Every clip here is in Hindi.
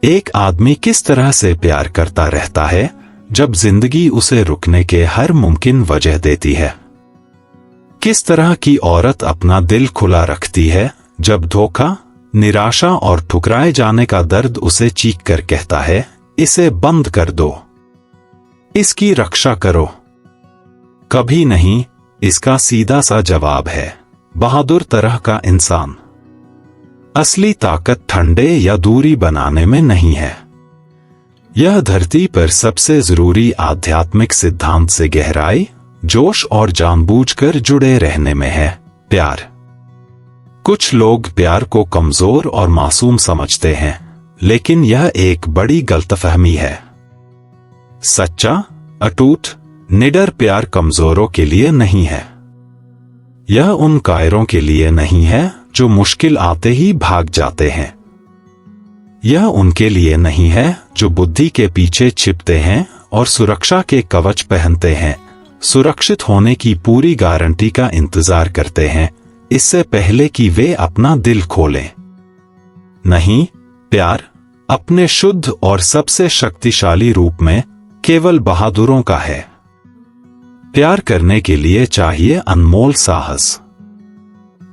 एक आदमी किस तरह से प्यार करता रहता है जब जिंदगी उसे रुकने के हर मुमकिन वजह देती है। किस तरह की औरत अपना दिल खुला रखती है जब धोखा, निराशा और ठुकराए जाने का दर्द उसे चीख कर कहता है, इसे बंद कर दो, इसकी रक्षा करो। कभी नहीं, इसका सीधा सा जवाब है बहादुर तरह का इंसान। असली ताकत ठंडे या दूरी बनाने में नहीं है। यह धरती पर सबसे जरूरी आध्यात्मिक सिद्धांत से गहराई, जोश और जानबूझकर जुड़े रहने में है, प्यार। कुछ लोग प्यार को कमजोर और मासूम समझते हैं, लेकिन यह एक बड़ी गलतफहमी है। सच्चा, अटूट, निडर प्यार कमजोरों के लिए नहीं है। यह उन कायरों के लिए नहीं है जो मुश्किल आते ही भाग जाते हैं। यह उनके लिए नहीं है जो बुद्धि के पीछे छिपते हैं और सुरक्षा के कवच पहनते हैं, सुरक्षित होने की पूरी गारंटी का इंतजार करते हैं इससे पहले कि वे अपना दिल खोलें। नहीं, प्यार अपने शुद्ध और सबसे शक्तिशाली रूप में केवल बहादुरों का है। प्यार करने के लिए चाहिए अनमोल साहस।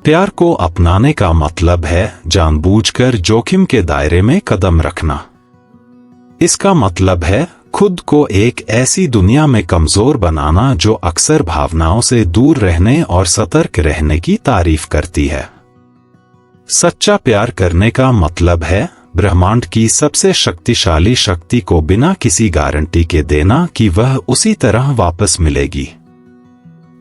प्यार को अपनाने का मतलब है जानबूझकर जोखिम के दायरे में कदम रखना। इसका मतलब है खुद को एक ऐसी दुनिया में कमजोर बनाना जो अक्सर भावनाओं से दूर रहने और सतर्क रहने की तारीफ करती है। सच्चा प्यार करने का मतलब है ब्रह्मांड की सबसे शक्तिशाली शक्ति को बिना किसी गारंटी के देना कि वह उसी तरह वापस मिलेगी।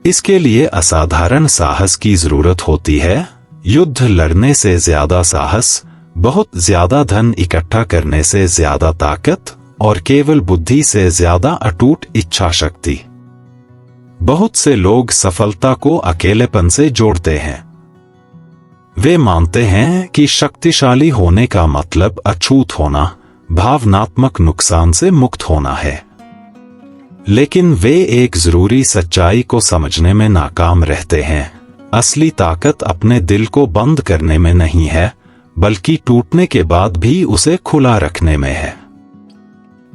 इसके लिए असाधारण साहस की जरूरत होती है। युद्ध लड़ने से ज्यादा साहस, बहुत ज्यादा धन इकट्ठा करने से ज्यादा ताकत और केवल बुद्धि से ज्यादा अटूट इच्छा शक्ति। बहुत से लोग सफलता को अकेलेपन से जोड़ते हैं। वे मानते हैं कि शक्तिशाली होने का मतलब अछूत होना, भावनात्मक नुकसान से मुक्त होना है। लेकिन वे एक जरूरी सच्चाई को समझने में नाकाम रहते हैं। असली ताकत अपने दिल को बंद करने में नहीं है, बल्कि टूटने के बाद भी उसे खुला रखने में है।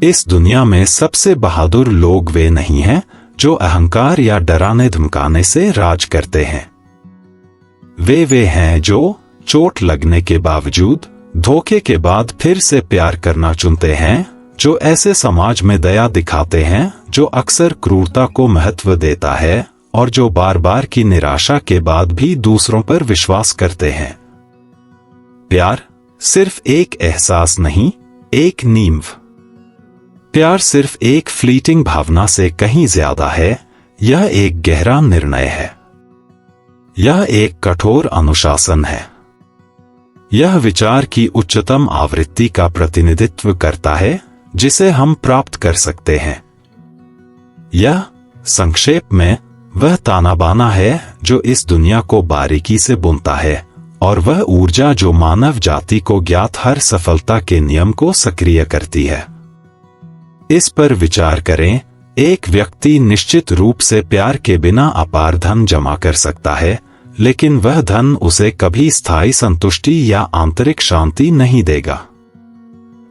इस दुनिया में सबसे बहादुर लोग वे नहीं हैं जो अहंकार या डराने धमकाने से राज करते हैं। वे हैं जो चोट लगने के बावजूद, धोखे के बाद फिर से प्यार करना चुनते हैं, जो ऐसे समाज में दया दिखाते हैं जो अक्सर क्रूरता को महत्व देता है और जो बार बार की निराशा के बाद भी दूसरों पर विश्वास करते हैं। प्यार सिर्फ एक एहसास नहीं, एक नींव। प्यार सिर्फ एक फ्लीटिंग भावना से कहीं ज्यादा है। यह एक गहरा निर्णय है। यह एक कठोर अनुशासन है। यह विचार की उच्चतम आवृत्ति का प्रतिनिधित्व करता है जिसे हम प्राप्त कर सकते हैं। यह संक्षेप में वह ताना बाना है जो इस दुनिया को बारीकी से बुनता है और वह ऊर्जा जो मानव जाति को ज्ञात हर सफलता के नियम को सक्रिय करती है। इस पर विचार करें। एक व्यक्ति निश्चित रूप से प्यार के बिना अपार धन जमा कर सकता है, लेकिन वह धन उसे कभी स्थायी संतुष्टि या आंतरिक शांति नहीं देगा।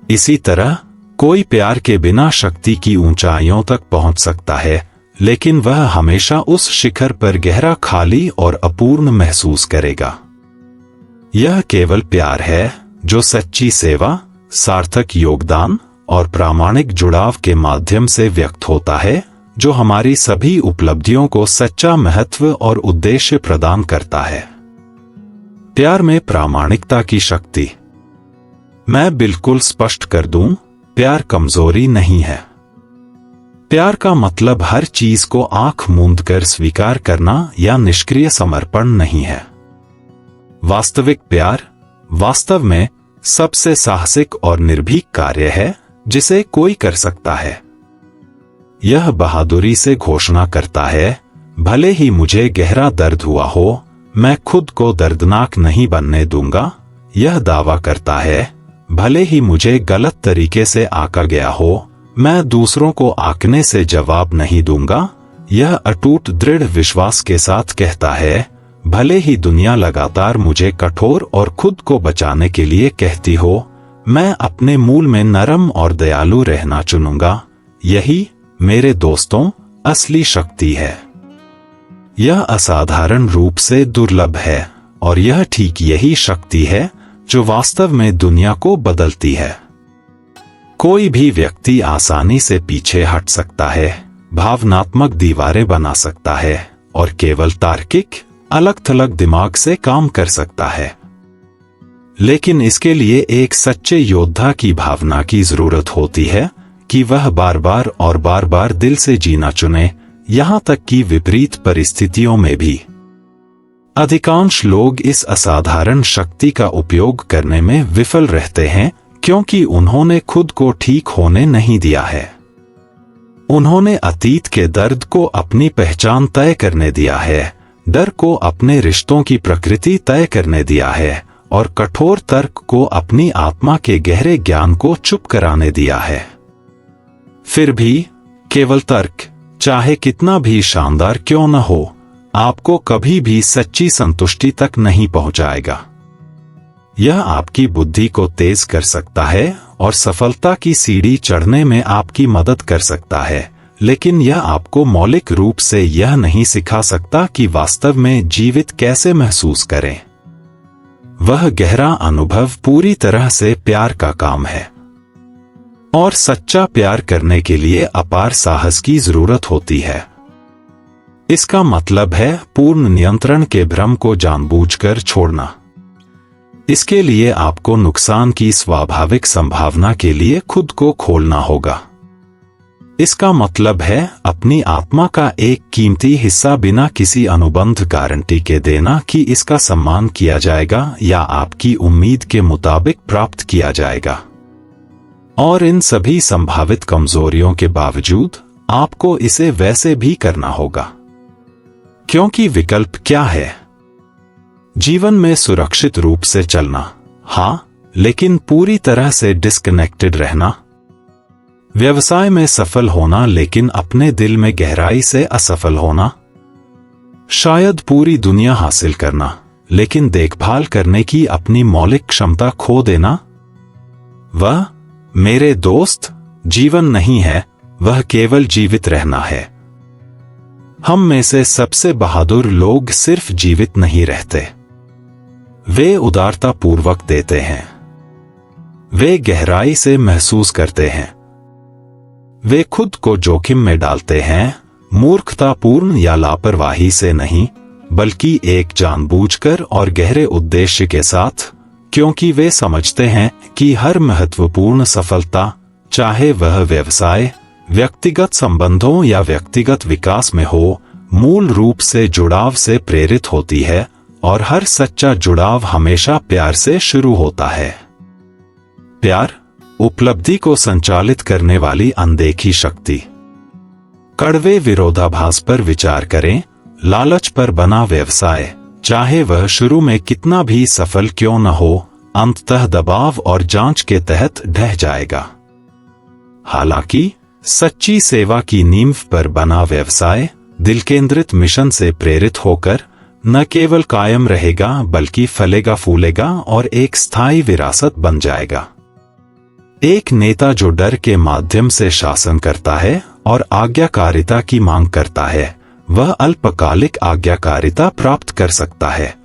इसी तरह कोई प्यार के बिना शक्ति की ऊंचाइयों तक पहुंच सकता है, लेकिन वह हमेशा उस शिखर पर गहरा खाली और अपूर्ण महसूस करेगा। यह केवल प्यार है जो सच्ची सेवा, सार्थक योगदान और प्रामाणिक जुड़ाव के माध्यम से व्यक्त होता है, जो हमारी सभी उपलब्धियों को सच्चा महत्व और उद्देश्य प्रदान करता है। प्यार में प्रामाणिकता की शक्ति। मैं बिल्कुल स्पष्ट कर दूं, प्यार कमजोरी नहीं है। प्यार का मतलब हर चीज को आंख मूंद कर स्वीकार करना या निष्क्रिय समर्पण नहीं है। वास्तविक प्यार वास्तव में सबसे साहसिक और निर्भीक कार्य है जिसे कोई कर सकता है। यह बहादुरी से घोषणा करता है, भले ही मुझे गहरा दर्द हुआ हो, मैं खुद को दर्दनाक नहीं बनने दूंगा। यह दावा करता है, भले ही मुझे गलत तरीके से आका गया हो, मैं दूसरों को आंकने से जवाब नहीं दूंगा। यह अटूट दृढ़ विश्वास के साथ कहता है, भले ही दुनिया लगातार मुझे कठोर और खुद को बचाने के लिए कहती हो, मैं अपने मूल में नरम और दयालु रहना चुनूंगा। यही, मेरे दोस्तों, असली शक्ति है। यह असाधारण रूप से दुर्लभ है और यह ठीक यही शक्ति है जो वास्तव में दुनिया को बदलती है। कोई भी व्यक्ति आसानी से पीछे हट सकता है, भावनात्मक दीवारें बना सकता है और केवल तार्किक, अलग-थलग दिमाग से काम कर सकता है। लेकिन इसके लिए एक सच्चे योद्धा की भावना की जरूरत होती है कि वह बार बार और बार बार दिल से जीना चुने, यहां तक कि विपरीत परिस्थितियों में भी। अधिकांश लोग इस असाधारण शक्ति का उपयोग करने में विफल रहते हैं क्योंकि उन्होंने खुद को ठीक होने नहीं दिया है। उन्होंने अतीत के दर्द को अपनी पहचान तय करने दिया है, डर को अपने रिश्तों की प्रकृति तय करने दिया है और कठोर तर्क को अपनी आत्मा के गहरे ज्ञान को चुप कराने दिया है। फिर भी केवल तर्क, चाहे कितना भी शानदार क्यों न हो, आपको कभी भी सच्ची संतुष्टि तक नहीं पहुंचाएगा। यह आपकी बुद्धि को तेज कर सकता है और सफलता की सीढ़ी चढ़ने में आपकी मदद कर सकता है, लेकिन यह आपको मौलिक रूप से यह नहीं सिखा सकता कि वास्तव में जीवित कैसे महसूस करें। वह गहरा अनुभव पूरी तरह से प्यार का काम है और सच्चा प्यार करने के लिए अपार साहस की जरूरत होती है। इसका मतलब है पूर्ण नियंत्रण के भ्रम को जानबूझकर छोड़ना। इसके लिए आपको नुकसान की स्वाभाविक संभावना के लिए खुद को खोलना होगा। इसका मतलब है अपनी आत्मा का एक कीमती हिस्सा बिना किसी अनुबंध गारंटी के देना कि इसका सम्मान किया जाएगा या आपकी उम्मीद के मुताबिक प्राप्त किया जाएगा। और इन सभी संभावित कमजोरियों के बावजूद आपको इसे वैसे भी करना होगा, क्योंकि विकल्प क्या है? जीवन में सुरक्षित रूप से चलना, हाँ, लेकिन पूरी तरह से डिस्कनेक्टेड रहना। व्यवसाय में सफल होना लेकिन अपने दिल में गहराई से असफल होना। शायद पूरी दुनिया हासिल करना लेकिन देखभाल करने की अपनी मौलिक क्षमता खो देना। वह, मेरे दोस्त, जीवन नहीं है, वह केवल जीवित रहना है। हम में से सबसे बहादुर लोग सिर्फ जीवित नहीं रहते, वे उदारता पूर्वक देते हैं। वे गहराई से महसूस करते हैं। वे खुद को जोखिम में डालते हैं, मूर्खतापूर्ण या लापरवाही से नहीं, बल्कि एक जानबूझकर और गहरे उद्देश्य के साथ, क्योंकि वे समझते हैं कि हर महत्वपूर्ण सफलता, चाहे वह व्यवसाय, व्यक्तिगत संबंधों या व्यक्तिगत विकास में हो, मूल रूप से जुड़ाव से प्रेरित होती है और हर सच्चा जुड़ाव हमेशा प्यार से शुरू होता है। प्यार, उपलब्धि को संचालित करने वाली अनदेखी शक्ति। कड़वे विरोधाभास पर विचार करें, लालच पर बना व्यवसाय, चाहे वह शुरू में कितना भी सफल क्यों न हो, अंततः दबाव और जांच के तहत ढह जाएगा। हालांकि सच्ची सेवा की नींव पर बना व्यवसाय दिल केंद्रित मिशन से प्रेरित होकर न केवल कायम रहेगा बल्कि फलेगा फूलेगा और एक स्थायी विरासत बन जाएगा। एक नेता जो डर के माध्यम से शासन करता है और आज्ञाकारिता की मांग करता है, वह अल्पकालिक आज्ञाकारिता प्राप्त कर सकता है।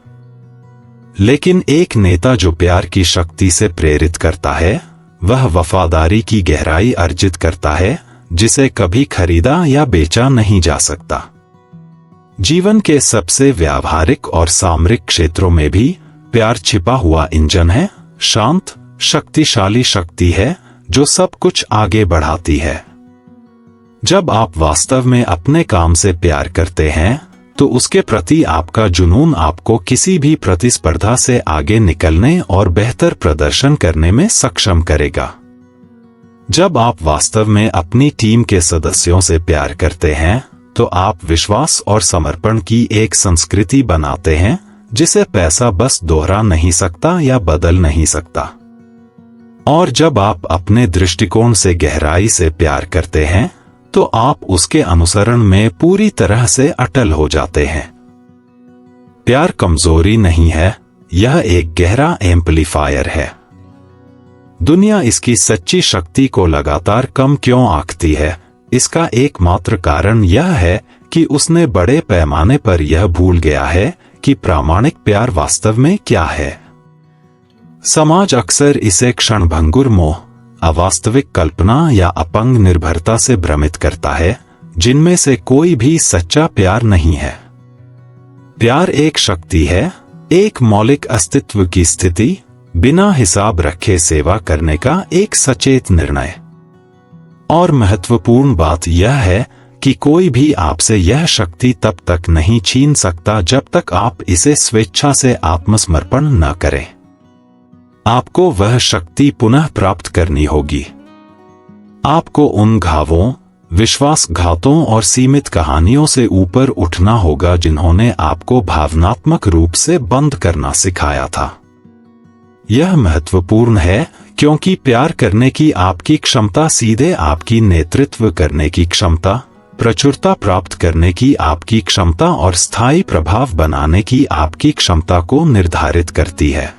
लेकिन एक नेता जो प्यार की शक्ति से प्रेरित करता है, वह वफादारी की गहराई अर्जित करता है जिसे कभी खरीदा या बेचा नहीं जा सकता। जीवन के सबसे व्यावहारिक और सामरिक क्षेत्रों में भी प्यार छिपा हुआ इंजन है, शांत, शक्तिशाली शक्ति है जो सब कुछ आगे बढ़ाती है। जब आप वास्तव में अपने काम से प्यार करते हैं तो उसके प्रति आपका जुनून आपको किसी भी प्रतिस्पर्धा से आगे निकलने और बेहतर प्रदर्शन करने में सक्षम करेगा। जब आप वास्तव में अपनी टीम के सदस्यों से प्यार करते हैं तो आप विश्वास और समर्पण की एक संस्कृति बनाते हैं जिसे पैसा बस दोहरा नहीं सकता या बदल नहीं सकता। और जब आप अपने दृष्टिकोण से गहराई से प्यार करते हैं तो आप उसके अनुसरण में पूरी तरह से अटल हो जाते हैं। प्यार कमजोरी नहीं है, यह एक गहरा एम्पलीफायर है। दुनिया इसकी सच्ची शक्ति को लगातार कम क्यों आंकती है? इसका एकमात्र कारण यह है कि उसने बड़े पैमाने पर यह भूल गया है कि प्रामाणिक प्यार वास्तव में क्या है। समाज अक्सर इसे क्षणभंगुर मोह, अवास्तविक कल्पना या अपंग निर्भरता से भ्रमित करता है, जिनमें से कोई भी सच्चा प्यार नहीं है। प्यार एक शक्ति है, एक मौलिक अस्तित्व की स्थिति, बिना हिसाब रखे सेवा करने का एक सचेत निर्णय। और महत्वपूर्ण बात यह है कि कोई भी आपसे यह शक्ति तब तक नहीं छीन सकता जब तक आप इसे स्वेच्छा से आत्मसमर्पण न करें। आपको वह शक्ति पुनः प्राप्त करनी होगी। आपको उन घावों, विश्वासघातों और सीमित कहानियों से ऊपर उठना होगा जिन्होंने आपको भावनात्मक रूप से बंद करना सिखाया था। यह महत्वपूर्ण है क्योंकि प्यार करने की आपकी क्षमता सीधे आपकी नेतृत्व करने की क्षमता, प्रचुरता प्राप्त करने की आपकी क्षमता और स्थायी प्रभाव बनाने की आपकी क्षमता को निर्धारित करती है।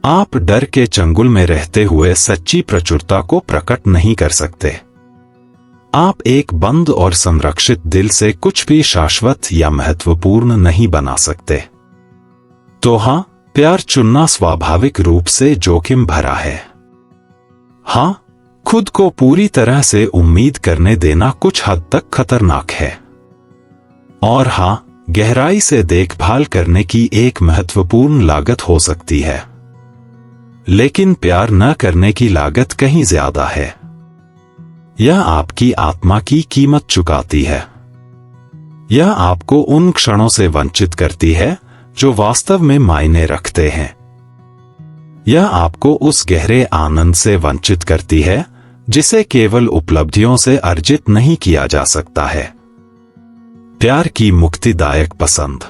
आप डर के चंगुल में रहते हुए सच्ची प्रचुरता को प्रकट नहीं कर सकते। आप एक बंद और संरक्षित दिल से कुछ भी शाश्वत या महत्वपूर्ण नहीं बना सकते। तो हाँ, प्यार चुनना स्वाभाविक रूप से जोखिम भरा है। हाँ, खुद को पूरी तरह से उम्मीद करने देना कुछ हद तक खतरनाक है। और हाँ, गहराई से देखभाल करने की एक महत्वपूर्ण लागत हो सकती है। लेकिन प्यार न करने की लागत कहीं ज्यादा है। यह आपकी आत्मा की कीमत चुकाती है। यह आपको उन क्षणों से वंचित करती है जो वास्तव में मायने रखते हैं। यह आपको उस गहरे आनंद से वंचित करती है जिसे केवल उपलब्धियों से अर्जित नहीं किया जा सकता है। प्यार की मुक्तिदायक पसंद।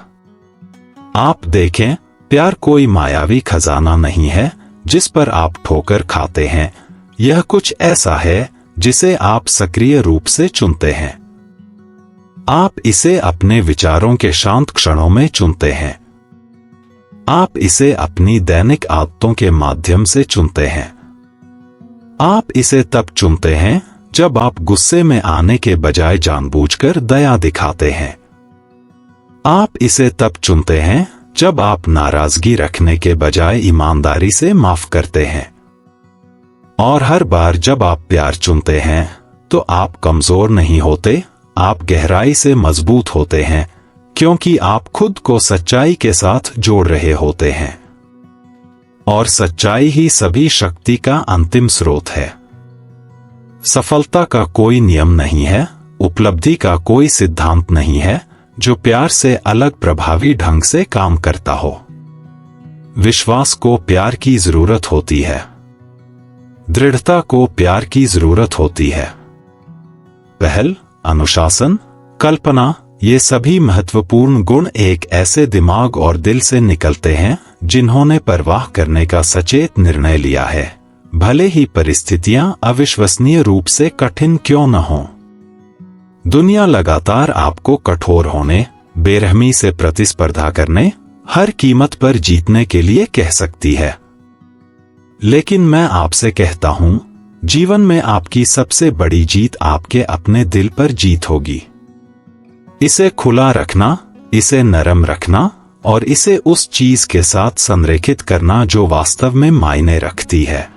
आप देखें, प्यार कोई मायावी खजाना नहीं है जिस पर आप ठोकर खाते हैं। यह कुछ ऐसा है जिसे आप सक्रिय रूप से चुनते हैं। आप इसे अपने विचारों के शांत क्षणों में चुनते हैं। आप इसे अपनी दैनिक आदतों के माध्यम से चुनते हैं। आप इसे तब चुनते हैं जब आप गुस्से में आने के बजाय जानबूझकर दया दिखाते हैं। आप इसे तब चुनते हैं जब आप नाराजगी रखने के बजाय ईमानदारी से माफ करते हैं। और हर बार जब आप प्यार चुनते हैं तो आप कमजोर नहीं होते, आप गहराई से मजबूत होते हैं, क्योंकि आप खुद को सच्चाई के साथ जोड़ रहे होते हैं। और सच्चाई ही सभी शक्ति का अंतिम स्रोत है। सफलता का कोई नियम नहीं है, उपलब्धि का कोई सिद्धांत नहीं है जो प्यार से अलग प्रभावी ढंग से काम करता हो। विश्वास को प्यार की जरूरत होती है। दृढ़ता को प्यार की जरूरत होती है। पहल, अनुशासन, कल्पना, ये सभी महत्वपूर्ण गुण एक ऐसे दिमाग और दिल से निकलते हैं जिन्होंने परवाह करने का सचेत निर्णय लिया है, भले ही परिस्थितियां अविश्वसनीय रूप से कठिन क्यों न हों। दुनिया लगातार आपको कठोर होने, बेरहमी से प्रतिस्पर्धा करने, हर कीमत पर जीतने के लिए कह सकती है। लेकिन मैं आपसे कहता हूं, जीवन में आपकी सबसे बड़ी जीत आपके अपने दिल पर जीत होगी। इसे खुला रखना, इसे नरम रखना और इसे उस चीज के साथ संरेखित करना जो वास्तव में मायने रखती है।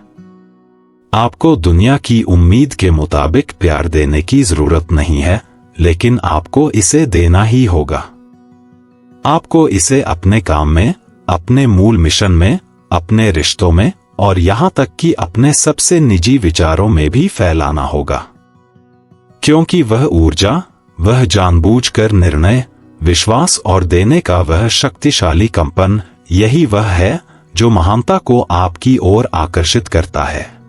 आपको दुनिया की उम्मीद के मुताबिक प्यार देने की जरूरत नहीं है, लेकिन आपको इसे देना ही होगा। आपको इसे अपने काम में, अपने मूल मिशन में, अपने रिश्तों में और यहां तक कि अपने सबसे निजी विचारों में भी फैलाना होगा। क्योंकि वह ऊर्जा, वह जानबूझकर निर्णय, विश्वास और देने का वह शक्तिशाली कंपन, यही वह है जो महानता को आपकी ओर आकर्षित करता है।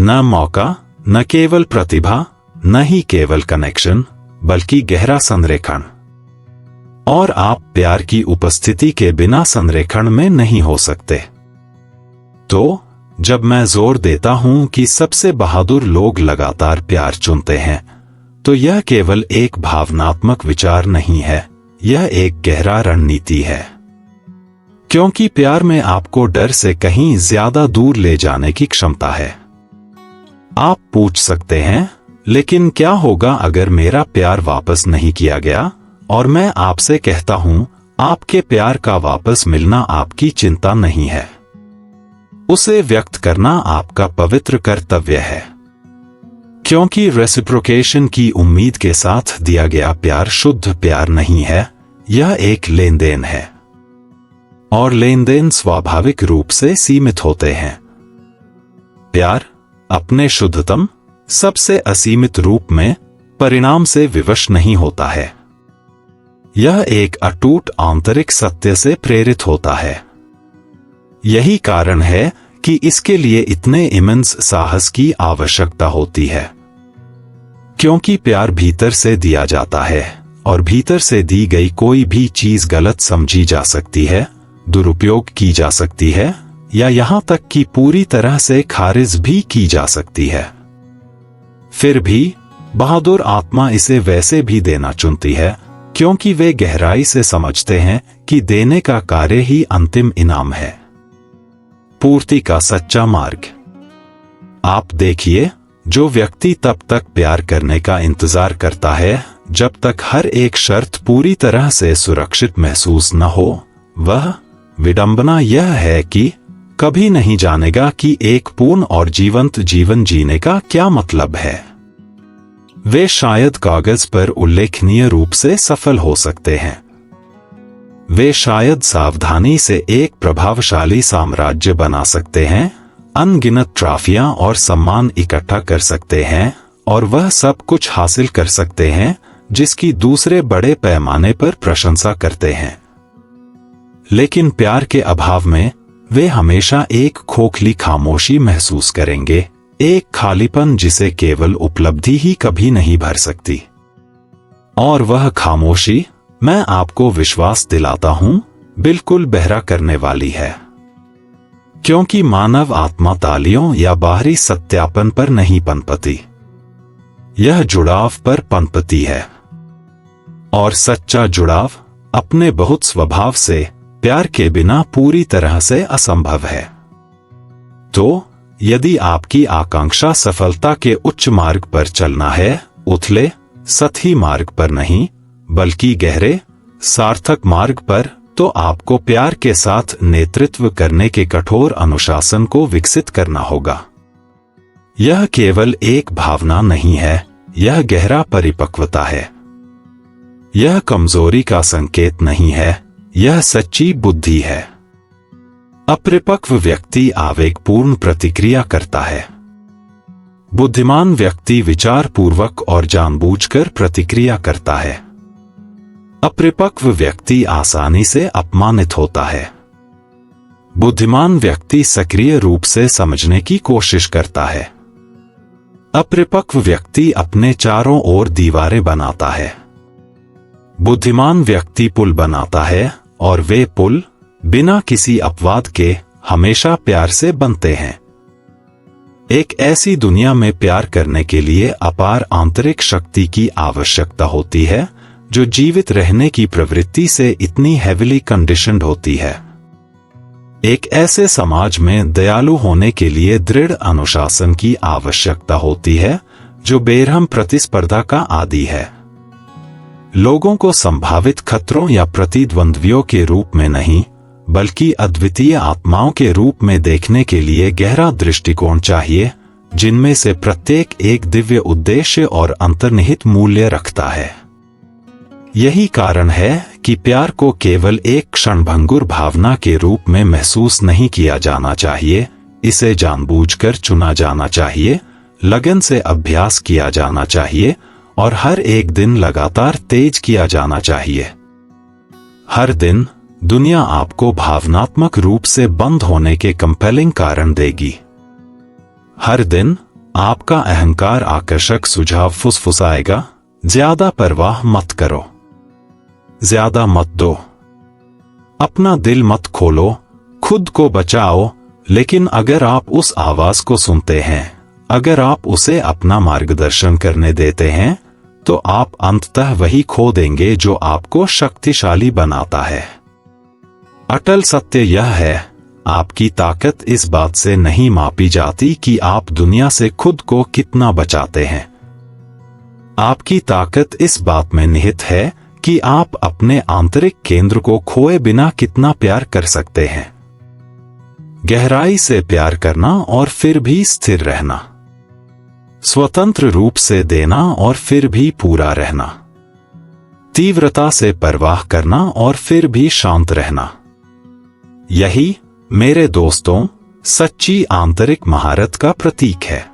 न मौका, न केवल प्रतिभा, न ही केवल कनेक्शन, बल्कि गहरा संरेखण। और आप प्यार की उपस्थिति के बिना संरेखण में नहीं हो सकते। तो जब मैं जोर देता हूं कि सबसे बहादुर लोग लगातार प्यार चुनते हैं, तो यह केवल एक भावनात्मक विचार नहीं है, यह एक गहरा रणनीति है। क्योंकि प्यार में आपको डर से कहीं ज्यादा दूर ले जाने की क्षमता है। आप पूछ सकते हैं, लेकिन क्या होगा अगर मेरा प्यार वापस नहीं किया गया? और मैं आपसे कहता हूं, आपके प्यार का वापस मिलना आपकी चिंता नहीं है। उसे व्यक्त करना आपका पवित्र कर्तव्य है। क्योंकि रेसिप्रोकेशन की उम्मीद के साथ दिया गया प्यार शुद्ध प्यार नहीं है, यह एक लेन देन है। और लेन देन स्वाभाविक रूप से सीमित होते हैं। प्यार अपने शुद्धतम, सबसे असीमित रूप में परिणाम से विवश नहीं होता है। यह एक अटूट आंतरिक सत्य से प्रेरित होता है। यही कारण है कि इसके लिए इतने इमेंस साहस की आवश्यकता होती है। क्योंकि प्यार भीतर से दिया जाता है, और भीतर से दी गई कोई भी चीज गलत समझी जा सकती है, दुरुपयोग की जा सकती है, या यहां तक कि पूरी तरह से खारिज भी की जा सकती है। फिर भी बहादुर आत्मा इसे वैसे भी देना चुनती है, क्योंकि वे गहराई से समझते हैं कि देने का कार्य ही अंतिम इनाम है। पूर्ति का सच्चा मार्ग। आप देखिए, जो व्यक्ति तब तक प्यार करने का इंतजार करता है जब तक हर एक शर्त पूरी तरह से सुरक्षित महसूस न हो, वह विडंबना यह है कि कभी नहीं जानेगा कि एक पूर्ण और जीवंत जीवन जीने का क्या मतलब है। वे शायद कागज पर उल्लेखनीय रूप से सफल हो सकते हैं। वे शायद सावधानी से एक प्रभावशाली साम्राज्य बना सकते हैं, अनगिनत ट्रॉफियां और सम्मान इकट्ठा कर सकते हैं, और वह सब कुछ हासिल कर सकते हैं जिसकी दूसरे बड़े पैमाने पर प्रशंसा करते हैं। लेकिन प्यार के अभाव में वे हमेशा एक खोखली खामोशी महसूस करेंगे, एक खालीपन जिसे केवल उपलब्धि ही कभी नहीं भर सकती। और वह खामोशी, मैं आपको विश्वास दिलाता हूं, बिल्कुल बहरा करने वाली है। क्योंकि मानव आत्मा तालियों या बाहरी सत्यापन पर नहीं पनपती, यह जुड़ाव पर पनपती है। और सच्चा जुड़ाव अपने बहुत स्वभाव से प्यार के बिना पूरी तरह से असंभव है। तो यदि आपकी आकांक्षा सफलता के उच्च मार्ग पर चलना है, उथले सतही मार्ग पर नहीं बल्कि गहरे सार्थक मार्ग पर, तो आपको प्यार के साथ नेतृत्व करने के कठोर अनुशासन को विकसित करना होगा। यह केवल एक भावना नहीं है, यह गहरा परिपक्वता है। यह कमजोरी का संकेत नहीं है, यह सच्ची बुद्धि है। अपरिपक्व व्यक्ति आवेगपूर्ण प्रतिक्रिया करता है। बुद्धिमान व्यक्ति विचारपूर्वक और जानबूझकर प्रतिक्रिया करता है। अपरिपक्व व्यक्ति आसानी से अपमानित होता है। बुद्धिमान व्यक्ति सक्रिय रूप से समझने की कोशिश करता है। अपरिपक्व व्यक्ति अपने चारों ओर दीवारें बनाता है। बुद्धिमान व्यक्ति पुल बनाता है, और वे पुल बिना किसी अपवाद के हमेशा प्यार से बनते हैं। एक ऐसी दुनिया में प्यार करने के लिए अपार आंतरिक शक्ति की आवश्यकता होती है, जो जीवित रहने की प्रवृत्ति से इतनी हेविली कंडीशन्ड होती है। एक ऐसे समाज में दयालु होने के लिए दृढ़ अनुशासन की आवश्यकता होती है, जो बेरहम प्रतिस्पर्धा का आदी है। लोगों को संभावित खतरों या प्रतिद्वंद्वियों के रूप में नहीं, बल्कि अद्वितीय आत्माओं के रूप में देखने के लिए गहरा दृष्टिकोण चाहिए, जिनमें से प्रत्येक एक दिव्य उद्देश्य और अंतर्निहित मूल्य रखता है। यही कारण है कि प्यार को केवल एक क्षणभंगुर भावना के रूप में महसूस नहीं किया जाना चाहिए, इसे जानबूझकर चुना जाना चाहिए, लगन से अभ्यास किया जाना चाहिए, और हर एक दिन लगातार तेज किया जाना चाहिए। हर दिन दुनिया आपको भावनात्मक रूप से बंद होने के कंपेलिंग कारण देगी। हर दिन आपका अहंकार आकर्षक सुझाव फुसफुसाएगा, ज्यादा परवाह मत करो, ज्यादा मत दो, अपना दिल मत खोलो, खुद को बचाओ। लेकिन अगर आप उस आवाज को सुनते हैं, अगर आप उसे अपना मार्गदर्शन करने देते हैं, तो आप अंततः वही खो देंगे जो आपको शक्तिशाली बनाता है। अटल सत्य यह है, आपकी ताकत इस बात से नहीं मापी जाती कि आप दुनिया से खुद को कितना बचाते हैं। आपकी ताकत इस बात में निहित है कि आप अपने आंतरिक केंद्र को खोए बिना कितना प्यार कर सकते हैं। गहराई से प्यार करना और फिर भी स्थिर रहना, स्वतंत्र रूप से देना और फिर भी पूरा रहना, तीव्रता से परवाह करना और फिर भी शांत रहना। यही, मेरे दोस्तों, सच्ची आंतरिक महारत का प्रतीक है।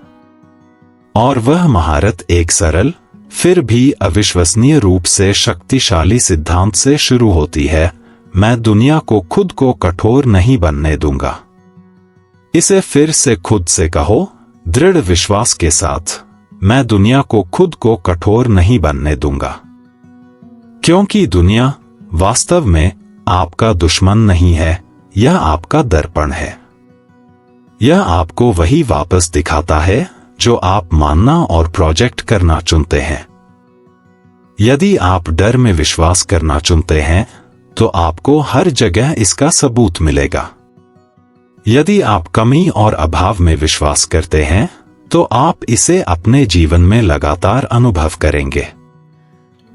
और वह महारत एक सरल फिर भी अविश्वसनीय रूप से शक्तिशाली सिद्धांत से शुरू होती है, मैं दुनिया को खुद को कठोर नहीं बनने दूंगा। इसे फिर से खुद से कहो, दृढ़ विश्वास के साथ, मैं दुनिया को खुद को कठोर नहीं बनने दूंगा। क्योंकि दुनिया वास्तव में आपका दुश्मन नहीं है, यह आपका दर्पण है। यह आपको वही वापस दिखाता है जो आप मानना और प्रोजेक्ट करना चुनते हैं। यदि आप डर में विश्वास करना चुनते हैं, तो आपको हर जगह इसका सबूत मिलेगा। यदि आप कमी और अभाव में विश्वास करते हैं, तो आप इसे अपने जीवन में लगातार अनुभव करेंगे।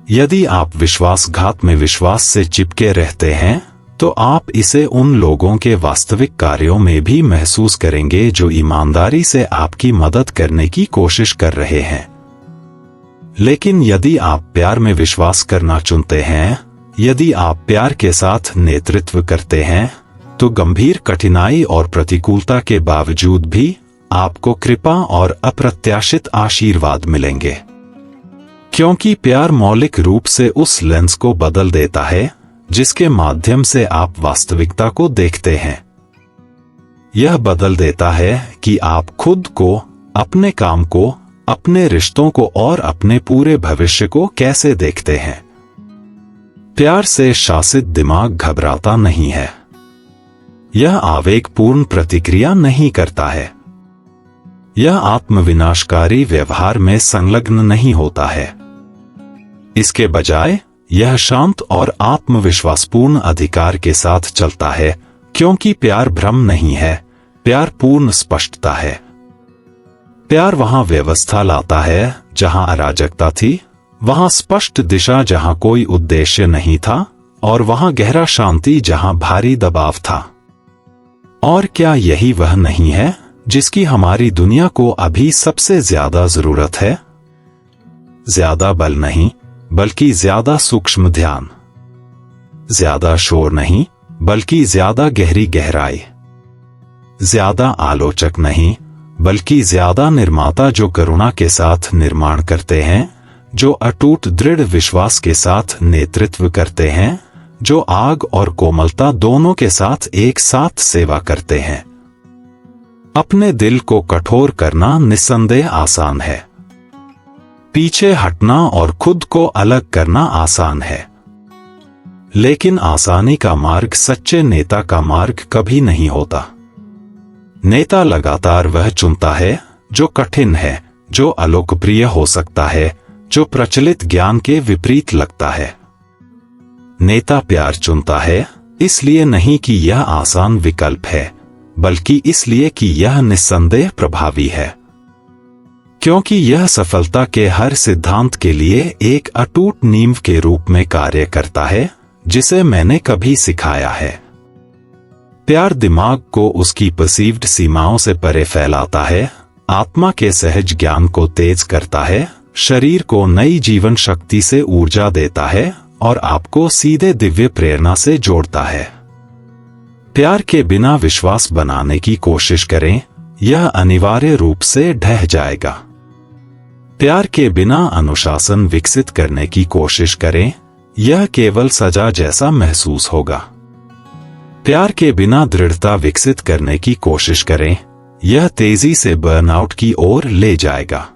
यदि आप विश्वासघात में विश्वास से चिपके रहते हैं, तो आप इसे उन लोगों के वास्तविक कार्यों में भी महसूस करेंगे जो ईमानदारी से आपकी मदद करने की कोशिश कर रहे हैं। लेकिन यदि आप प्यार में विश्वास करना चुनते हैं, यदि आप प्यार के साथ नेतृत्व करते हैं, तो गंभीर कठिनाई और प्रतिकूलता के बावजूद भी आपको कृपा और अप्रत्याशित आशीर्वाद मिलेंगे। क्योंकि प्यार मौलिक रूप से उस लेंस को बदल देता है जिसके माध्यम से आप वास्तविकता को देखते हैं। यह बदल देता है कि आप खुद को, अपने काम को, अपने रिश्तों को और अपने पूरे भविष्य को कैसे देखते हैं। प्यार से शासित दिमाग घबराता नहीं है। यह आवेगपूर्ण प्रतिक्रिया नहीं करता है। यह आत्मविनाशकारी व्यवहार में संलग्न नहीं होता है। इसके बजाय यह शांत और आत्मविश्वासपूर्ण अधिकार के साथ चलता है, क्योंकि प्यार भ्रम नहीं है, प्यार पूर्ण स्पष्टता है। प्यार वहां व्यवस्था लाता है जहां अराजकता थी, वहां स्पष्ट दिशा जहां कोई उद्देश्य नहीं था, और वहां गहरा शांति जहां भारी दबाव था। और क्या यही वह नहीं है जिसकी हमारी दुनिया को अभी सबसे ज्यादा जरूरत है? ज्यादा बल नहीं, बल्कि ज्यादा सूक्ष्म ध्यान। ज्यादा शोर नहीं, बल्कि ज्यादा गहरी गहराई। ज्यादा आलोचक नहीं, बल्कि ज्यादा निर्माता जो करुणा के साथ निर्माण करते हैं, जो अटूट दृढ़ विश्वास के साथ नेतृत्व करते हैं, जो आग और कोमलता दोनों के साथ एक साथ सेवा करते हैं। अपने दिल को कठोर करना निस्संदेह आसान है। पीछे हटना और खुद को अलग करना आसान है। लेकिन आसानी का मार्ग सच्चे नेता का मार्ग कभी नहीं होता। नेता लगातार वह चुनता है जो कठिन है, जो अलोकप्रिय हो सकता है, जो प्रचलित ज्ञान के विपरीत लगता है। नेता प्यार चुनता है, इसलिए नहीं कि यह आसान विकल्प है, बल्कि इसलिए कि यह निस्संदेह प्रभावी है। क्योंकि यह सफलता के हर सिद्धांत के लिए एक अटूट नींव के रूप में कार्य करता है, जिसे मैंने कभी सिखाया है। प्यार दिमाग को उसकी परसीव्ड सीमाओं से परे फैलाता है, आत्मा के सहज ज्ञान को तेज करता है, शरीर को नई जीवन शक्ति से ऊर्जा देता है और आपको सीधे दिव्य प्रेरणा से जोड़ता है। प्यार के बिना विश्वास बनाने की कोशिश करें, यह अनिवार्य रूप से ढह जाएगा। प्यार के बिना अनुशासन विकसित करने की कोशिश करें, यह केवल सजा जैसा महसूस होगा। प्यार के बिना दृढ़ता विकसित करने की कोशिश करें, यह तेजी से बर्नआउट की ओर ले जाएगा।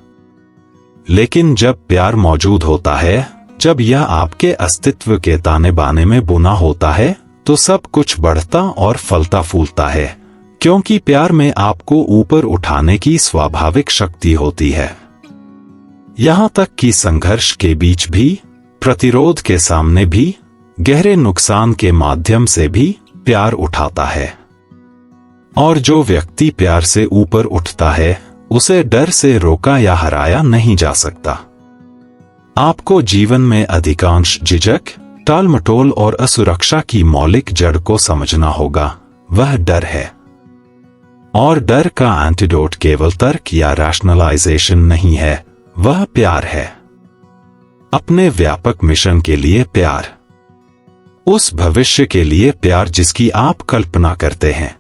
लेकिन जब प्यार मौजूद होता है, जब यह आपके अस्तित्व के ताने बाने में बुना होता है, तो सब कुछ बढ़ता और फलता फूलता है, क्योंकि प्यार में आपको ऊपर उठाने की स्वाभाविक शक्ति होती है। यहां तक कि संघर्ष के बीच भी, प्रतिरोध के सामने भी, गहरे नुकसान के माध्यम से भी, प्यार उठाता है। और जो व्यक्ति प्यार से ऊपर उठता है उसे डर से रोका या हराया नहीं जा सकता। आपको जीवन में अधिकांश झिझक, टालमटोल और असुरक्षा की मौलिक जड़ को समझना होगा, वह डर है। और डर का एंटीडोट केवल तर्क या रैशनलाइजेशन नहीं है, वह प्यार है। अपने व्यापक मिशन के लिए प्यार, उस भविष्य के लिए प्यार जिसकी आप कल्पना करते हैं,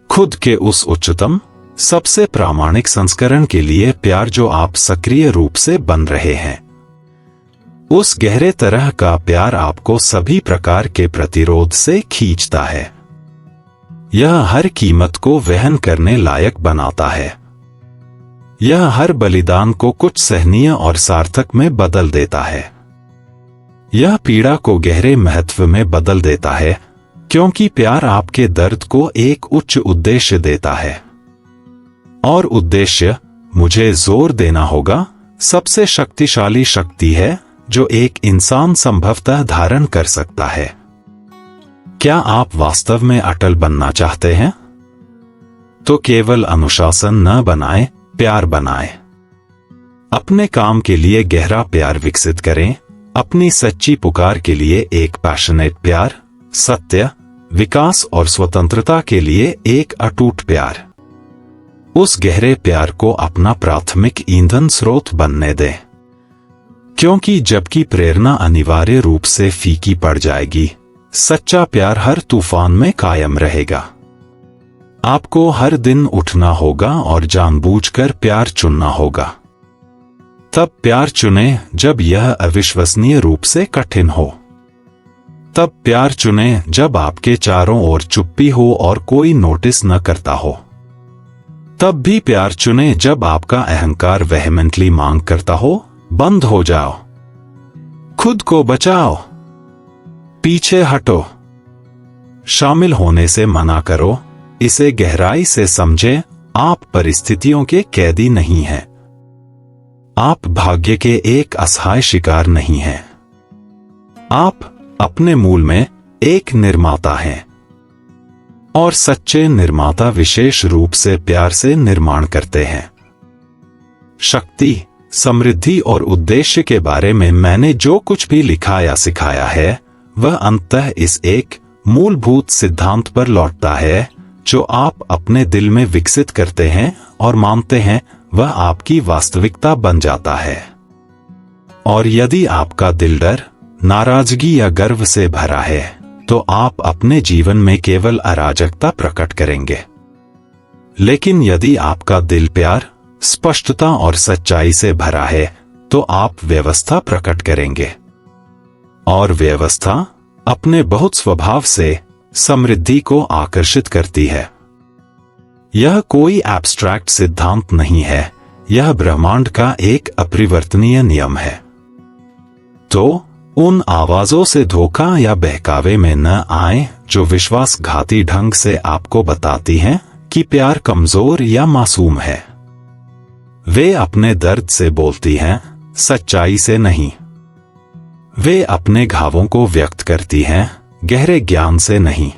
खुद के उस उच्चतम, सबसे प्रामाणिक संस्करण के लिए प्यार जो आप सक्रिय रूप से बन रहे हैं। उस गहरे तरह का प्यार आपको सभी प्रकार के प्रतिरोध से खींचता है। यह हर कीमत को वहन करने लायक बनाता है। यह हर बलिदान को कुछ सहनीय और सार्थक में बदल देता है। यह पीड़ा को गहरे महत्व में बदल देता है, क्योंकि प्यार आपके दर्द को एक उच्च उद्देश्य देता है। और उद्देश्य, मुझे जोर देना होगा, सबसे शक्तिशाली शक्ति है जो एक इंसान संभवतः धारण कर सकता है। क्या आप वास्तव में अटल बनना चाहते हैं? तो केवल अनुशासन न बनाएं, प्यार बनाएं। अपने काम के लिए गहरा प्यार विकसित करें, अपनी सच्ची पुकार के लिए एक पैशनेट प्यार, सत्य, विकास और स्वतंत्रता के लिए एक अटूट प्यार। उस गहरे प्यार को अपना प्राथमिक ईंधन स्रोत बनने दें, क्योंकि जबकि प्रेरणा अनिवार्य रूप से फीकी पड़ जाएगी, सच्चा प्यार हर तूफान में कायम रहेगा। आपको हर दिन उठना होगा और जानबूझकर प्यार चुनना होगा। तब प्यार चुनें जब यह अविश्वसनीय रूप से कठिन हो। तब प्यार चुनें जब आपके चारों ओर चुप्पी हो और कोई नोटिस न करता हो। तब भी प्यार चुनें जब आपका अहंकार वेहेमेंटली मांग करता हो, बंद हो जाओ, खुद को बचाओ, पीछे हटो, शामिल होने से मना करो। इसे गहराई से समझें, आप परिस्थितियों के कैदी नहीं हैं। आप भाग्य के एक असहाय शिकार नहीं हैं। आप अपने मूल में एक निर्माता हैं। और सच्चे निर्माता विशेष रूप से प्यार से निर्माण करते हैं। शक्ति, समृद्धि और उद्देश्य के बारे में मैंने जो कुछ भी लिखा या सिखाया है, वह अंततः इस एक मूलभूत सिद्धांत पर लौटता है जो आप अपने दिल में विकसित करते हैं और मानते हैं, वह आपकी वास्तविकता बन जाता है। और यदि आपका दिल डर, नाराजगी या गर्व से भरा है, तो आप अपने जीवन में केवल अराजकता प्रकट करेंगे। लेकिन यदि आपका दिल प्यार, स्पष्टता और सच्चाई से भरा है, तो आप व्यवस्था प्रकट करेंगे। और व्यवस्था अपने बहुत स्वभाव से समृद्धि को आकर्षित करती है। यह कोई एब्स्ट्रैक्ट सिद्धांत नहीं है, यह ब्रह्मांड का एक अपरिवर्तनीय नियम है। तो उन आवाजों से धोखा या बहकावे में न आए जो विश्वासघाती ढंग से आपको बताती हैं कि प्यार कमजोर या मासूम है। वे अपने दर्द से बोलती हैं, सच्चाई से नहीं। वे अपने घावों को व्यक्त करती हैं, गहरे ज्ञान से नहीं।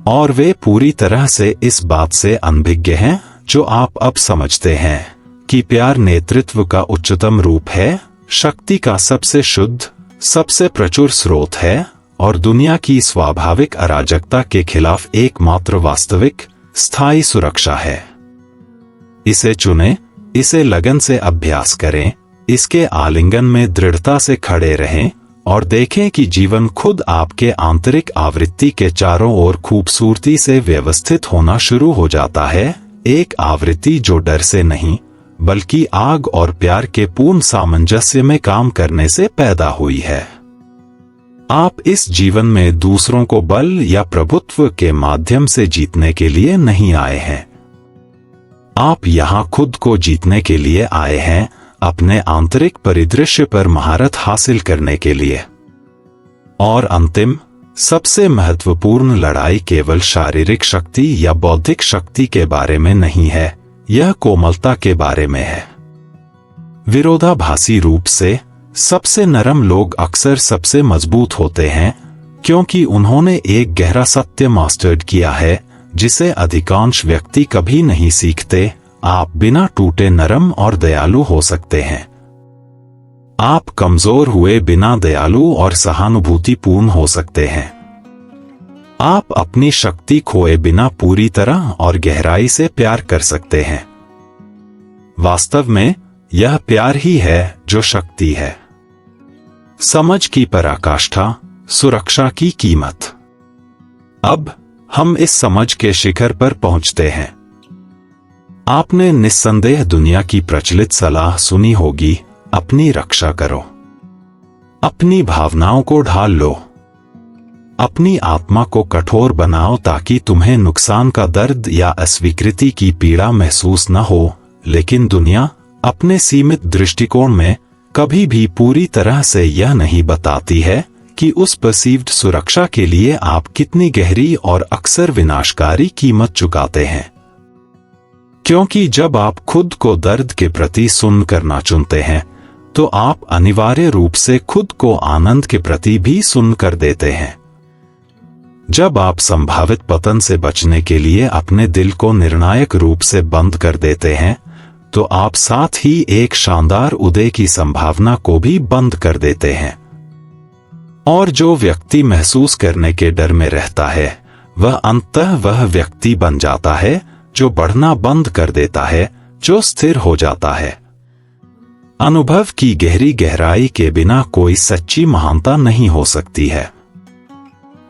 और वे पूरी तरह से इस बात से अनभिज्ञ हैं जो आप अब समझते हैं कि प्यार नेतृत्व का उच्चतम रूप है, शक्ति का सबसे शुद्ध, सबसे प्रचुर स्रोत है और दुनिया की स्वाभाविक अराजकता के खिलाफ एकमात्र वास्तविक, स्थायी सुरक्षा है। इसे चुनें, इसे लगन से अभ्यास करें, इसके आलिंगन में दृढ़ता से खड़े रहें और देखें कि जीवन खुद आपके आंतरिक आवृत्ति के चारों ओर खूबसूरती से व्यवस्थित होना शुरू हो जाता है। एक आवृत्ति जो डर से नहीं, बल्कि आग और प्यार के पूर्ण सामंजस्य में काम करने से पैदा हुई है। आप इस जीवन में दूसरों को बल या प्रभुत्व के माध्यम से जीतने के लिए नहीं आए हैं। आप यहां खुद को जीतने के लिए आए हैं, अपने आंतरिक परिदृश्य पर महारत हासिल करने के लिए। और अंतिम, सबसे महत्वपूर्ण लड़ाई केवल शारीरिक शक्ति या बौद्धिक शक्ति के बारे में नहीं है, यह कोमलता के बारे में है। विरोधाभासी रूप से सबसे नरम लोग अक्सर सबसे मजबूत होते हैं, क्योंकि उन्होंने एक गहरा सत्य मास्टर्ड किया है जिसे अधिकांश व्यक्ति कभी नहीं सीखते। आप बिना टूटे नरम और दयालु हो सकते हैं। आप कमजोर हुए बिना दयालु और सहानुभूतिपूर्ण हो सकते हैं। आप अपनी शक्ति खोए बिना पूरी तरह और गहराई से प्यार कर सकते हैं। वास्तव में यह प्यार ही है जो शक्ति है। समझ की पराकाष्ठा, सुरक्षा की कीमत। अब हम इस समझ के शिखर पर पहुंचते हैं। आपने निस्संदेह दुनिया की प्रचलित सलाह सुनी होगी, अपनी रक्षा करो, अपनी भावनाओं को ढाल लो, अपनी आत्मा को कठोर बनाओ ताकि तुम्हें नुकसान का दर्द या अस्वीकृति की पीड़ा महसूस न हो। लेकिन दुनिया अपने सीमित दृष्टिकोण में कभी भी पूरी तरह से यह नहीं बताती है कि उस परसीव्ड सुरक्षा के लिए आप कितनी गहरी और अक्सर विनाशकारी कीमत चुकाते हैं। क्योंकि जब आप खुद को दर्द के प्रति सुन्न करना चुनते हैं तो आप अनिवार्य रूप से खुद को आनंद के प्रति भी सुन्न कर देते हैं। जब आप संभावित पतन से बचने के लिए अपने दिल को निर्णायक रूप से बंद कर देते हैं तो आप साथ ही एक शानदार उदय की संभावना को भी बंद कर देते हैं। और जो व्यक्ति महसूस करने के डर में रहता है वह अंततः वह व्यक्ति बन जाता है जो बढ़ना बंद कर देता है, जो स्थिर हो जाता है। अनुभव की गहरी गहराई के बिना कोई सच्ची महानता नहीं हो सकती है।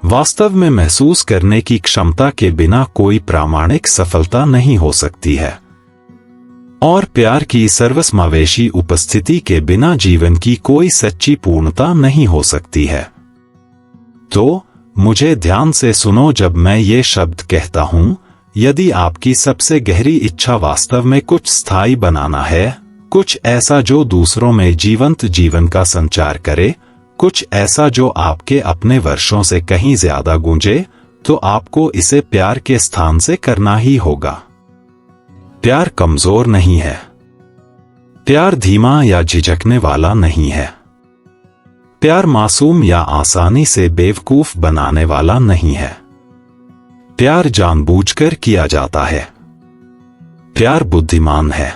वास्तव में महसूस करने की क्षमता के बिना कोई प्रामाणिक सफलता नहीं हो सकती है। और प्यार की सर्वसमावेशी उपस्थिति के बिना जीवन की कोई सच्ची पूर्णता नहीं हो सकती है। तो मुझे ध्यान से सुनो जब मैं ये शब्द कहता हूं, यदि आपकी सबसे गहरी इच्छा वास्तव में कुछ स्थायी बनाना है, कुछ ऐसा जो दूसरों में जीवंत जीवन का संचार करे, कुछ ऐसा जो आपके अपने वर्षों से कहीं ज्यादा गूंजे, तो आपको इसे प्यार के स्थान से करना ही होगा। प्यार कमजोर नहीं है। प्यार धीमा या झिझकने वाला नहीं है। प्यार मासूम या आसानी से बेवकूफ बनाने वाला नहीं है। प्यार जानबूझकर किया जाता है। प्यार बुद्धिमान है।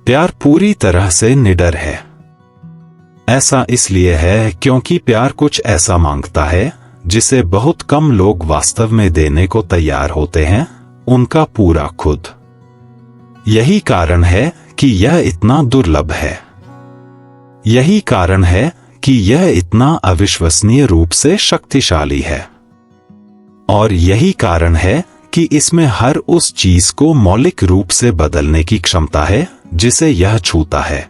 प्यार पूरी तरह से निडर है। ऐसा इसलिए है क्योंकि प्यार कुछ ऐसा मांगता है जिसे बहुत कम लोग वास्तव में देने को तैयार होते हैं, उनका पूरा खुद। यही कारण है कि यह इतना दुर्लभ है। यही कारण है कि यह इतना अविश्वसनीय रूप से शक्तिशाली है। और यही कारण है कि इसमें हर उस चीज को मौलिक रूप से बदलने की क्षमता है जिसे यह छूता है।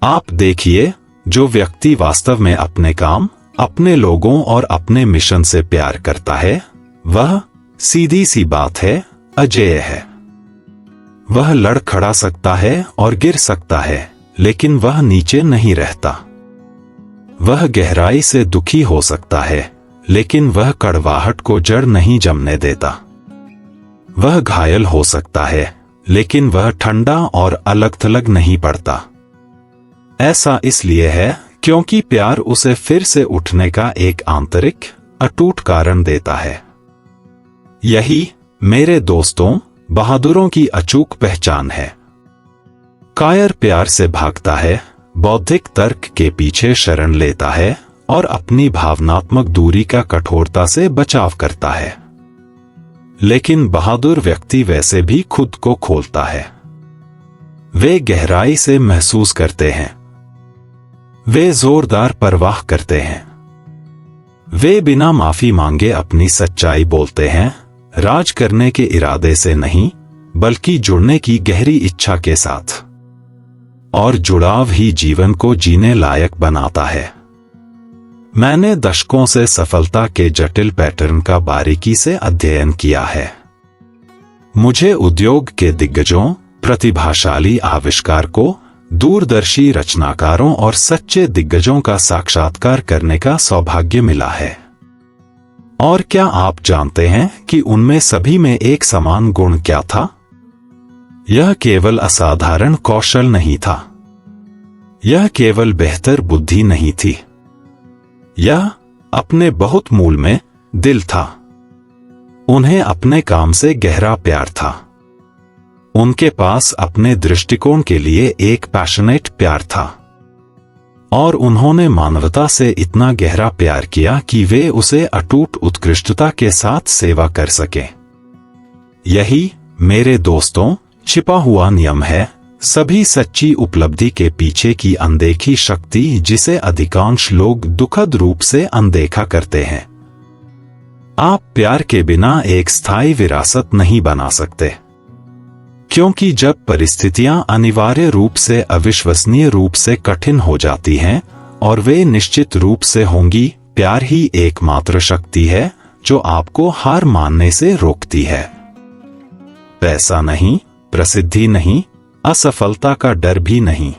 आप देखिए, जो व्यक्ति वास्तव में अपने काम, अपने लोगों और अपने मिशन से प्यार करता है, वह सीधी सी बात है, अजेय है। वह लड़खड़ा सकता है और गिर सकता है, लेकिन वह नीचे नहीं रहता। वह गहराई से दुखी हो सकता है, लेकिन वह कड़वाहट को जड़ नहीं जमने देता। वह घायल हो सकता है, लेकिन वह ठंडा और अलग थलग नहीं पड़ता। ऐसा इसलिए है क्योंकि प्यार उसे फिर से उठने का एक आंतरिक, अटूट कारण देता है। यही, मेरे दोस्तों, बहादुरों की अचूक पहचान है। कायर प्यार से भागता है, बौद्धिक तर्क के पीछे शरण लेता है और अपनी भावनात्मक दूरी का कठोरता से बचाव करता है। लेकिन बहादुर व्यक्ति वैसे भी खुद को खोलता है। वे गहराई से महसूस करते हैं। वे जोरदार परवाह करते हैं। वे बिना माफी मांगे अपनी सच्चाई बोलते हैं, राज करने के इरादे से नहीं, बल्कि जुड़ने की गहरी इच्छा के साथ। और जुड़ाव ही जीवन को जीने लायक बनाता है। मैंने दशकों से सफलता के जटिल पैटर्न का बारीकी से अध्ययन किया है। मुझे उद्योग के दिग्गजों, प्रतिभाशाली आविष्कारकों, दूरदर्शी रचनाकारों और सच्चे दिग्गजों का साक्षात्कार करने का सौभाग्य मिला है। और क्या आप जानते हैं कि उनमें सभी में एक समान गुण क्या था? यह केवल असाधारण कौशल नहीं था। यह केवल बेहतर बुद्धि नहीं थी। यह अपने बहुत मूल में दिल था। उन्हें अपने काम से गहरा प्यार था। उनके पास अपने दृष्टिकोण के लिए एक पैशनेट प्यार था और उन्होंने मानवता से इतना गहरा प्यार किया कि वे उसे अटूट उत्कृष्टता के साथ सेवा कर सके। यही, मेरे दोस्तों, छिपा हुआ नियम है, सभी सच्ची उपलब्धि के पीछे की अनदेखी शक्ति जिसे अधिकांश लोग दुखद रूप से अनदेखा करते हैं। आप प्यार के बिना एक स्थायी विरासत नहीं बना सकते, क्योंकि जब परिस्थितियां अनिवार्य रूप से अविश्वसनीय रूप से कठिन हो जाती हैं, और वे निश्चित रूप से होंगी, प्यार ही एकमात्र शक्ति है जो आपको हार मानने से रोकती है। पैसा नहीं, प्रसिद्धि नहीं, असफलता का डर भी नहीं।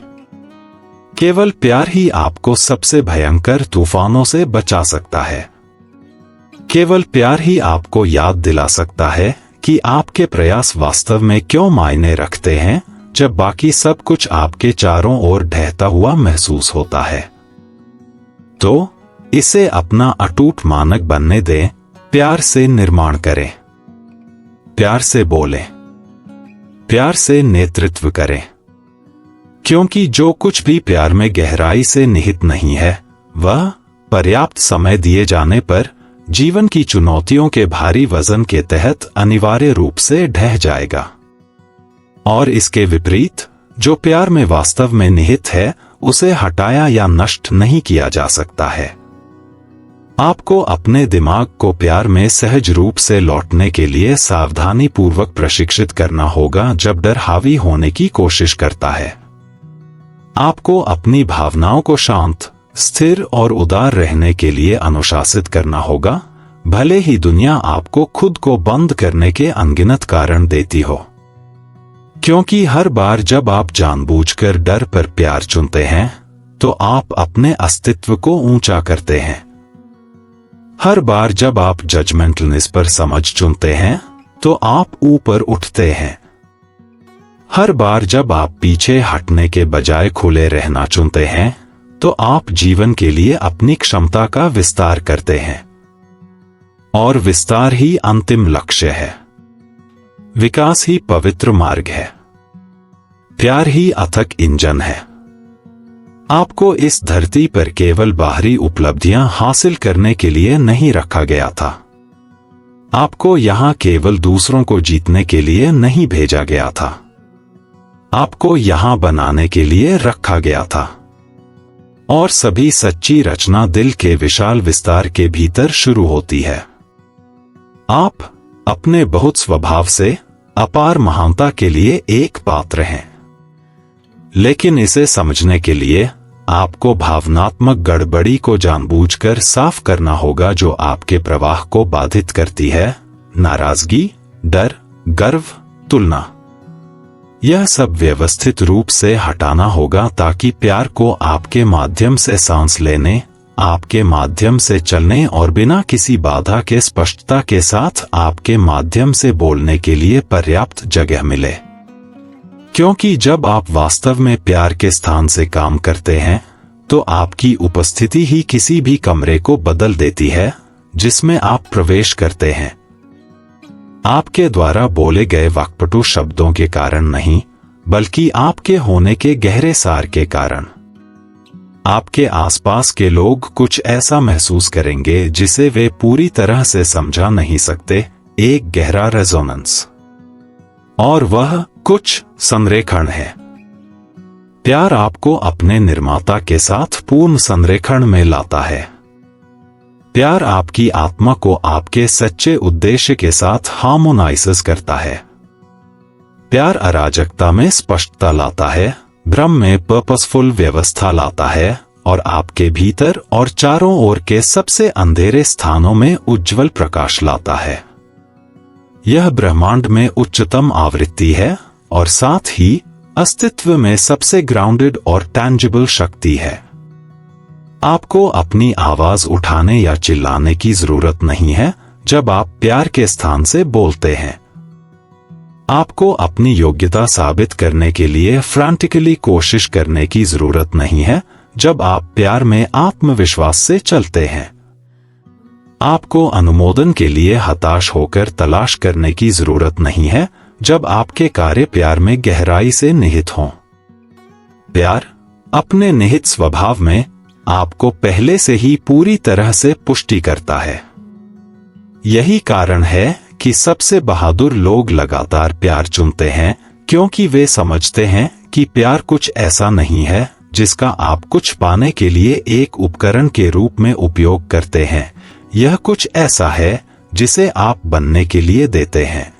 केवल प्यार ही आपको सबसे भयंकर तूफानों से बचा सकता है। केवल प्यार ही आपको याद दिला सकता है कि आपके प्रयास वास्तव में क्यों मायने रखते हैं जब बाकी सब कुछ आपके चारों ओर ढहता हुआ महसूस होता है। तो इसे अपना अटूट मानक बनने दें, प्यार से निर्माण करें, प्यार से बोलें, प्यार से नेतृत्व करें, क्योंकि जो कुछ भी प्यार में गहराई से निहित नहीं है, वह पर्याप्त समय दिए जाने पर जीवन की चुनौतियों के भारी वजन के तहत अनिवार्य रूप से ढह जाएगा। और इसके विपरीत, जो प्यार में वास्तव में निहित है, उसे हटाया या नष्ट नहीं किया जा सकता है। आपको अपने दिमाग को प्यार में सहज रूप से लौटने के लिए सावधानी पूर्वक प्रशिक्षित करना होगा जब डर हावी होने की कोशिश करता है। आपको अपनी भावनाओं को शांत, स्थिर और उदार रहने के लिए अनुशासित करना होगा, भले ही दुनिया आपको खुद को बंद करने के अनगिनत कारण देती हो। क्योंकि हर बार जब आप जानबूझकर डर पर प्यार चुनते हैं, तो आप अपने अस्तित्व को ऊंचा करते हैं। हर बार जब आप जजमेंटलनेस पर समझ चुनते हैं, तो आप ऊपर उठते हैं। हर बार जब आप पीछे हटने के बजाय खुले रहना चुनते हैं, तो आप जीवन के लिए अपनी क्षमता का विस्तार करते हैं। और विस्तार ही अंतिम लक्ष्य है। विकास ही पवित्र मार्ग है। प्यार ही अथक इंजन है। आपको इस धरती पर केवल बाहरी उपलब्धियां हासिल करने के लिए नहीं रखा गया था। आपको यहां केवल दूसरों को जीतने के लिए नहीं भेजा गया था। आपको यहां बनाने के लिए रखा गया था। और सभी सच्ची रचना दिल के विशाल विस्तार के भीतर शुरू होती है। आप अपने बहुत स्वभाव से अपार महानता के लिए एक पात्र हैं। लेकिन इसे समझने के लिए आपको भावनात्मक गड़बड़ी को जानबूझकर साफ करना होगा जो आपके प्रवाह को बाधित करती है। नाराजगी, डर, गर्व, तुलना, यह सब व्यवस्थित रूप से हटाना होगा ताकि प्यार को आपके माध्यम से सांस लेने, आपके माध्यम से चलने और बिना किसी बाधा के स्पष्टता के साथ आपके माध्यम से बोलने के लिए पर्याप्त जगह मिले। क्योंकि जब आप वास्तव में प्यार के स्थान से काम करते हैं, तो आपकी उपस्थिति ही किसी भी कमरे को बदल देती है जिसमें आप प्रवेश करते हैं। आपके द्वारा बोले गए वाक्पटु शब्दों के कारण नहीं, बल्कि आपके होने के गहरे सार के कारण। आपके आसपास के लोग कुछ ऐसा महसूस करेंगे जिसे वे पूरी तरह से समझा नहीं सकते, एक गहरा रेजोनेंस। और वह कुछ संरेखण है। प्यार आपको अपने निर्माता के साथ पूर्ण संरेखण में लाता है। प्यार आपकी आत्मा को आपके सच्चे उद्देश्य के साथ हार्मोनाइज करता है। प्यार अराजकता में स्पष्टता लाता है, भ्रम में पर्पसफुल व्यवस्था लाता है और आपके भीतर और चारों ओर के सबसे अंधेरे स्थानों में उज्जवल प्रकाश लाता है। यह ब्रह्मांड में उच्चतम आवृत्ति है और साथ ही अस्तित्व में सबसे ग्राउंडेड और टैंजिबल शक्ति है। आपको अपनी आवाज उठाने या चिल्लाने की जरूरत नहीं है जब आप प्यार के स्थान से बोलते हैं। आपको अपनी योग्यता साबित करने के लिए फ्रैंटिकली कोशिश करने की जरूरत नहीं है जब आप प्यार में आत्मविश्वास से चलते हैं। आपको अनुमोदन के लिए हताश होकर तलाश करने की जरूरत नहीं है जब आपके कार्य प्यार में गहराई से निहित हों। प्यार अपने निहित स्वभाव में आपको पहले से ही पूरी तरह से पुष्टि करता है। यही कारण है कि सबसे बहादुर लोग लगातार प्यार चुनते हैं, क्योंकि वे समझते हैं कि प्यार कुछ ऐसा नहीं है जिसका आप कुछ पाने के लिए एक उपकरण के रूप में उपयोग करते हैं। यह कुछ ऐसा है जिसे आप बनने के लिए देते हैं।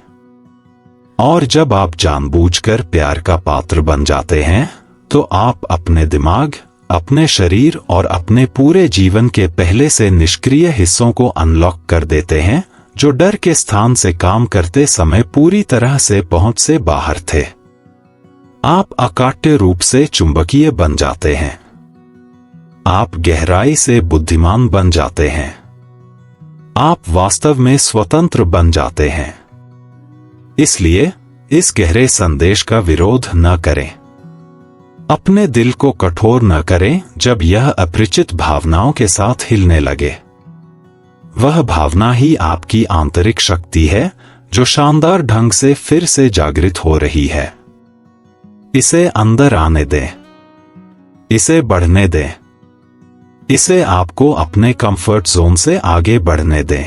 और जब आप जानबूझकर प्यार का पात्र बन जाते हैं तो आप अपने दिमाग, अपने शरीर और अपने पूरे जीवन के पहले से निष्क्रिय हिस्सों को अनलॉक कर देते हैं, जो डर के स्थान से काम करते समय पूरी तरह से पहुंच से बाहर थे। आप अकाट्य रूप से चुंबकीय बन जाते हैं। आप गहराई से बुद्धिमान बन जाते हैं। आप वास्तव में स्वतंत्र बन जाते हैं। इसलिए इस गहरे संदेश का विरोध न करें। अपने दिल को कठोर न करें जब यह अपरिचित भावनाओं के साथ हिलने लगे। वह भावना ही आपकी आंतरिक शक्ति है जो शानदार ढंग से फिर से जागृत हो रही है। इसे अंदर आने दें। इसे बढ़ने दें। इसे आपको अपने कंफर्ट जोन से आगे बढ़ने दें।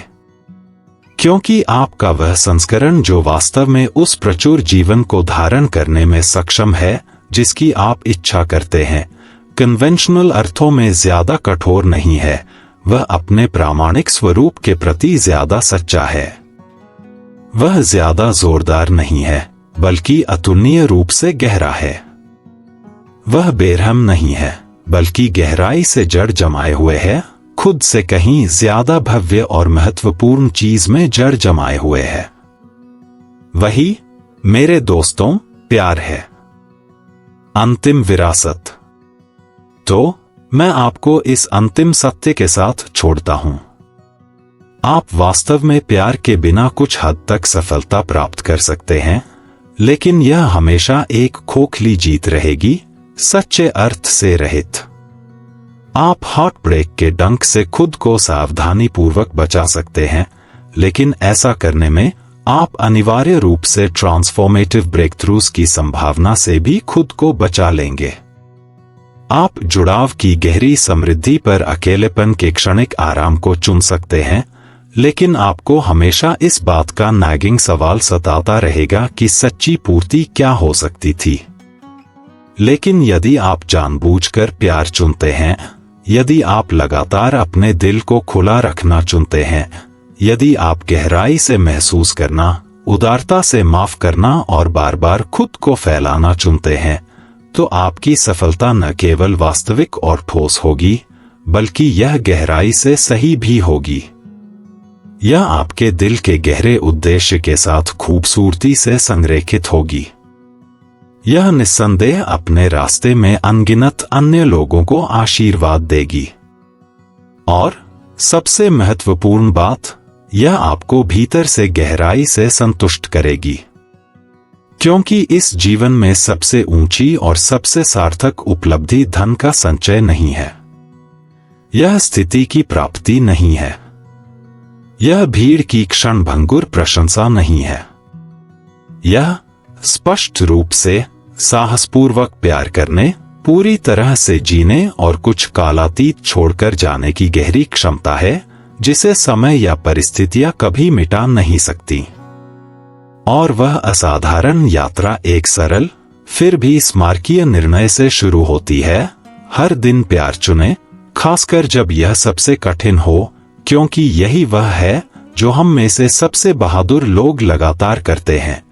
क्योंकि आपका वह संस्करण जो वास्तव में उस प्रचुर जीवन को धारण करने में सक्षम है जिसकी आप इच्छा करते हैं, कन्वेंशनल अर्थों में ज्यादा कठोर नहीं है। वह अपने प्रामाणिक स्वरूप के प्रति ज्यादा सच्चा है। वह ज्यादा जोरदार नहीं है, बल्कि अतुलनीय रूप से गहरा है। वह बेरहम नहीं है, बल्कि गहराई से जड़ जमाए हुए है, खुद से कहीं ज्यादा भव्य और महत्वपूर्ण चीज में जड़ जमाए हुए है। वही, मेरे दोस्तों, प्यार है। अंतिम विरासत। तो मैं आपको इस अंतिम सत्य के साथ छोड़ता हूं। आप वास्तव में प्यार के बिना कुछ हद तक सफलता प्राप्त कर सकते हैं, लेकिन यह हमेशा एक खोखली जीत रहेगी, सच्चे अर्थ से रहित। आप हार्ट ब्रेक के डंक से खुद को सावधानी पूर्वक बचा सकते हैं, लेकिन ऐसा करने में आप अनिवार्य रूप से ट्रांसफॉर्मेटिव ब्रेकथ्रूज की संभावना से भी खुद को बचा लेंगे। आप जुड़ाव की गहरी समृद्धि पर अकेलेपन के क्षणिक आराम को चुन सकते हैं, लेकिन आपको हमेशा इस बात का नागिंग सवाल सताता रहेगा कि सच्ची पूर्ति क्या हो सकती थी। लेकिन यदि आप जानबूझकर प्यार चुनते हैं, यदि आप लगातार अपने दिल को खुला रखना चुनते हैं, यदि आप गहराई से महसूस करना, उदारता से माफ करना और बार बार खुद को फैलाना चुनते हैं, तो आपकी सफलता न केवल वास्तविक और ठोस होगी, बल्कि यह गहराई से सही भी होगी। यह आपके दिल के गहरे उद्देश्य के साथ खूबसूरती से संरेखित होगी। यह निस्संदेह अपने रास्ते में अनगिनत अन्य लोगों को आशीर्वाद देगी। और सबसे महत्वपूर्ण बात, यह आपको भीतर से गहराई से संतुष्ट करेगी। क्योंकि इस जीवन में सबसे ऊंची और सबसे सार्थक उपलब्धि धन का संचय नहीं है। यह स्थिति की प्राप्ति नहीं है। यह भीड़ की क्षणभंगुर प्रशंसा नहीं है। यह स्पष्ट रूप से साहसपूर्वक प्यार करने, पूरी तरह से जीने और कुछ कालातीत छोड़कर जाने की गहरी क्षमता है, जिसे समय या परिस्थितियां कभी मिटा नहीं सकती। और वह असाधारण यात्रा एक सरल, फिर भी स्मारकीय निर्णय से शुरू होती है। हर दिन प्यार चुनें, खासकर जब यह सबसे कठिन हो, क्योंकि यही वह है जो हम में से सबसे बहादुर लोग लगातार करते हैं।